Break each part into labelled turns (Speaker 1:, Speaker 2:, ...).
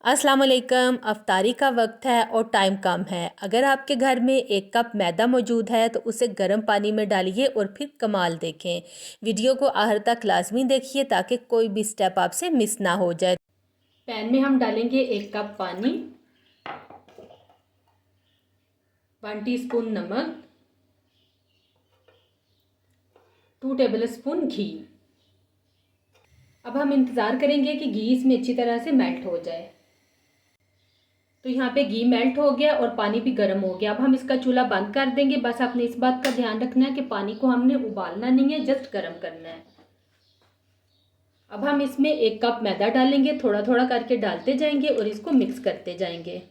Speaker 1: अस्सलाम वालेकुम। अफ्तारी का वक्त है और टाइम कम है। अगर आपके घर में 1 कप मैदा मौजूद है तो उसे गर्म पानी में डालिए और फिर कमाल देखें। वीडियो को आखिर तक लाजमी देखिए ताकि कोई भी स्टेप आपसे मिस ना हो जाए। पैन में हम डालेंगे 1 कप पानी, 1 टीस्पून नमक, 2 टेबल स्पून घी। अब हम इंतज़ार करेंगे कि घी इसमें अच्छी तरह से मेल्ट हो जाए। तो यहाँ पे घी मेल्ट हो गया और पानी भी गर्म हो गया। अब हम इसका चूल्हा बंद कर देंगे। बस आपने इस बात का ध्यान रखना है कि पानी को हमने उबालना नहीं है, जस्ट गर्म करना है। अब हम इसमें 1 कप मैदा डालेंगे, थोड़ा थोड़ा करके डालते जाएंगे और इसको मिक्स करते जाएंगे।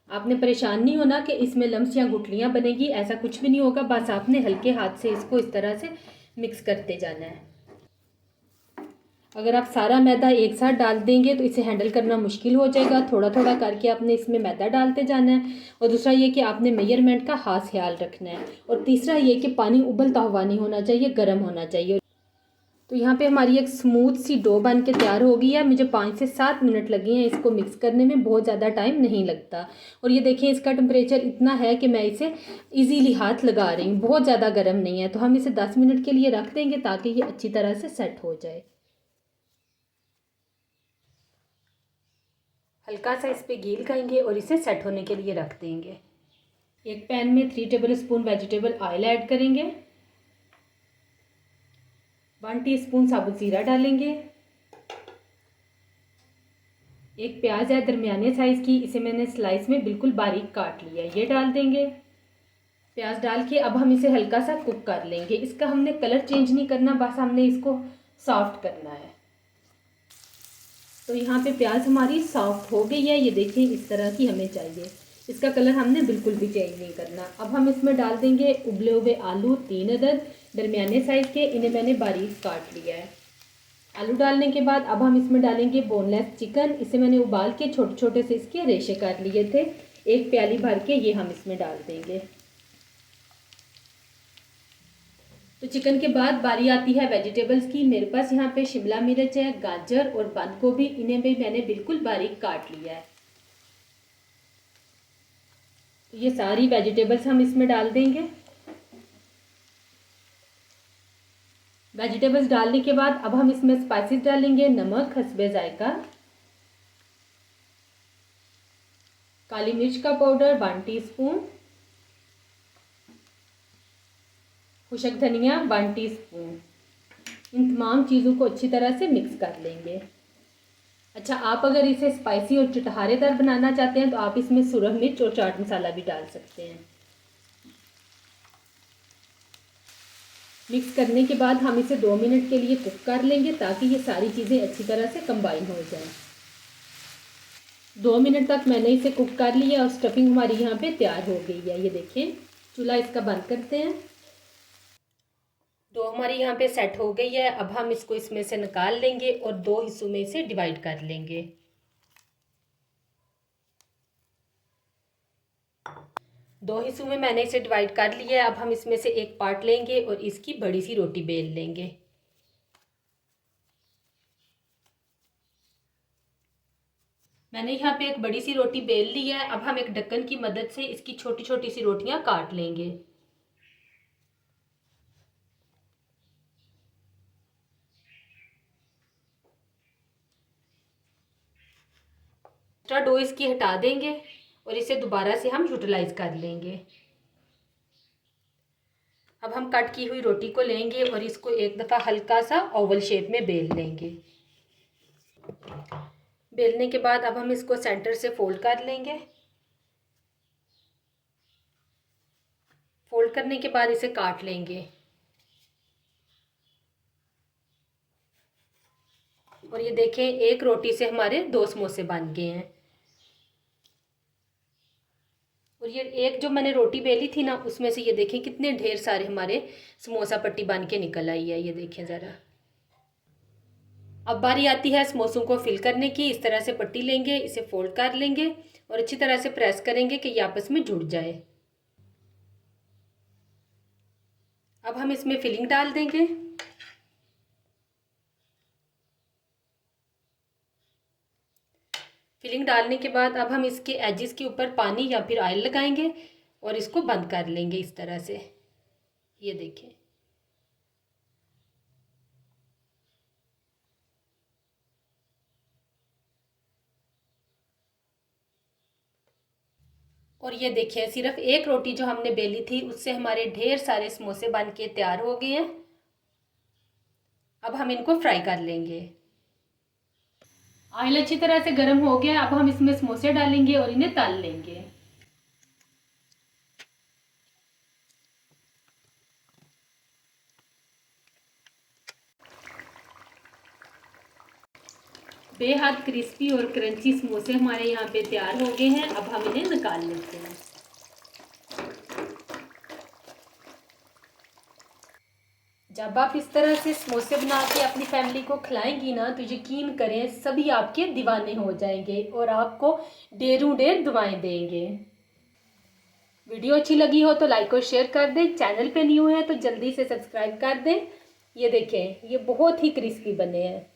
Speaker 1: आपने परेशान नहीं होना कि इसमें लम्स या गुठलियाँ बनेगी, ऐसा कुछ भी नहीं होगा। बस आपने हल्के हाथ से इसको इस तरह से मिक्स करते जाना है। अगर आप सारा मैदा एक साथ डाल देंगे तो इसे हैंडल करना मुश्किल हो जाएगा। थोड़ा थोड़ा करके आपने इसमें मैदा डालते जाना है। और दूसरा ये कि आपने मेजरमेंट का खास ख्याल रखना है। और तीसरा ये कि पानी उबलता हुआ नहीं होना चाहिए, गर्म होना चाहिए। तो यहाँ पे हमारी एक स्मूथ सी डो बन के तैयार हो गई है। मुझे 5 से 7 मिनट लगे हैं इसको मिक्स करने में, बहुत ज़्यादा टाइम नहीं लगता। और ये देखें, इसका टेम्परेचर इतना है कि मैं इसे इजीली हाथ लगा रही हूँ, बहुत ज़्यादा गर्म नहीं है। तो हम इसे 10 मिनट के लिए रख देंगे ताकि ये अच्छी तरह से सेट हो जाए। हल्का सा इस पर घी लगाएंगे और इसे सेट होने के लिए रख देंगे। एक पैन में 3 table spoon vegetable oil add करेंगे, 1 टीस्पून साबुत ज़ीरा डालेंगे, एक प्याज है दरमियाने साइज़ की, इसे मैंने स्लाइस में बिल्कुल बारीक काट लिया है, ये डाल देंगे। प्याज डाल के अब हम इसे हल्का सा कुक कर लेंगे। इसका हमने कलर चेंज नहीं करना, बस हमने इसको सॉफ्ट करना है। तो यहाँ पे प्याज हमारी सॉफ्ट हो गई है, ये देखिए इस तरह की हमें चाहिए। इसका कलर हमने बिल्कुल भी चेंज नहीं करना। अब हम इसमें डाल देंगे उबले हुए आलू, 3 अदद दरमियाने साइज़ के, इन्हें मैंने बारीक काट लिया है। आलू डालने के बाद अब हम इसमें डालेंगे बोनलेस चिकन, इसे मैंने उबाल के छोटे छोटे से इसके रेशे कर लिए थे। 1 प्याली भर के ये हम इसमें डाल देंगे। तो चिकन के बाद बारी आती है वेजिटेबल्स की। मेरे पास यहाँ पे शिमला मिर्च है, गाजर और बंद गोभी, इन्हें भी मैंने बिल्कुल बारीक काट लिया है। तो ये सारी वेजिटेबल्स हम इसमें डाल देंगे। वेजिटेबल्स डालने के बाद अब हम इसमें स्पाइसेस डालेंगे। नमक हस्बे जायका, काली मिर्च का पाउडर 1 टीस्पून, खुशक धनिया 1 टीस्पून। इन तमाम चीज़ों को अच्छी तरह से मिक्स कर लेंगे। अच्छा, आप अगर इसे स्पाइसी और चटखारेदार बनाना चाहते हैं तो आप इसमें सुरख मिर्च और चाट मसाला भी डाल सकते हैं। मिक्स करने के बाद हम इसे 2 मिनट के लिए कुक कर लेंगे ताकि ये सारी चीज़ें अच्छी तरह से कंबाइन हो जाएं। 2 मिनट तक मैंने इसे कुक कर लिया और स्टफिंग हमारी यहाँ पे तैयार हो गई है। ये देखें, चूल्हा इसका बंद करते हैं। डो हमारी यहाँ पे सेट हो गई है। अब हम इसको इसमें से निकाल लेंगे और 2 हिस्सों में इसे डिवाइड कर लेंगे। दो हिस्सों में मैंने इसे डिवाइड कर लिया है। अब हम इसमें से एक पार्ट लेंगे और इसकी बड़ी सी रोटी बेल लेंगे। मैंने यहाँ पे एक बड़ी सी रोटी बेल ली है। अब हम एक ढक्कन की मदद से इसकी छोटी छोटी सी रोटियां काट लेंगे। एक्स्ट्रा डो इसकी हटा देंगे और इसे दोबारा से हम यूटिलाइज कर लेंगे। अब हम कट की हुई रोटी को लेंगे और इसको एक दफ़ा हल्का सा ओवल शेप में बेल लेंगे। बेलने के बाद अब हम इसको सेंटर से फोल्ड कर लेंगे। फोल्ड करने के बाद इसे काट लेंगे और ये देखें, एक रोटी से हमारे 2 समोसे बन गए हैं। और ये एक जो मैंने रोटी बेली थी ना, उसमें से ये देखें कितने ढेर सारे हमारे समोसा पट्टी बन के निकल आई है। ये देखें ज़रा। अब बारी आती है समोसों को फिल करने की। इस तरह से पट्टी लेंगे, इसे फोल्ड कर लेंगे और अच्छी तरह से प्रेस करेंगे कि ये आपस में जुड़ जाए। अब हम इसमें फिलिंग डाल देंगे। फिलिंग डालने के बाद अब हम इसके एजेस के ऊपर पानी या फिर ऑयल लगाएंगे और इसको बंद कर लेंगे इस तरह से। ये देखें। और ये देखिए, सिर्फ एक रोटी जो हमने बेली थी उससे हमारे ढेर सारे समोसे बन के तैयार हो गए हैं। अब हम इनको फ्राई कर लेंगे। ऑयल अच्छी तरह से गर्म हो गया। अब हम इसमें समोसे डालेंगे और इन्हें तल लेंगे। बेहद क्रिस्पी और क्रंची समोसे हमारे यहाँ पे तैयार हो गए हैं। अब हम इन्हें निकाल लेते हैं। जब आप इस तरह से समोसे बना के अपनी फैमिली को खिलाएंगी ना, तो यकीन करें सभी आपके दीवाने हो जाएंगे और आपको ढेरों ढेर दुआएं देंगे। वीडियो अच्छी लगी हो तो लाइक और शेयर कर दें। चैनल पे न्यू है तो जल्दी से सब्सक्राइब कर दें। ये देखें, ये बहुत ही क्रिस्पी बने हैं।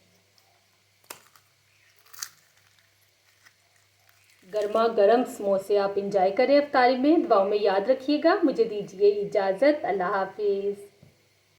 Speaker 1: गर्मा गर्म समोसे आप इंजॉय करें इफ्तारी में। दुआओं में याद रखिएगा। मुझे दीजिए इजाज़त। अल्लाह हाफिज़।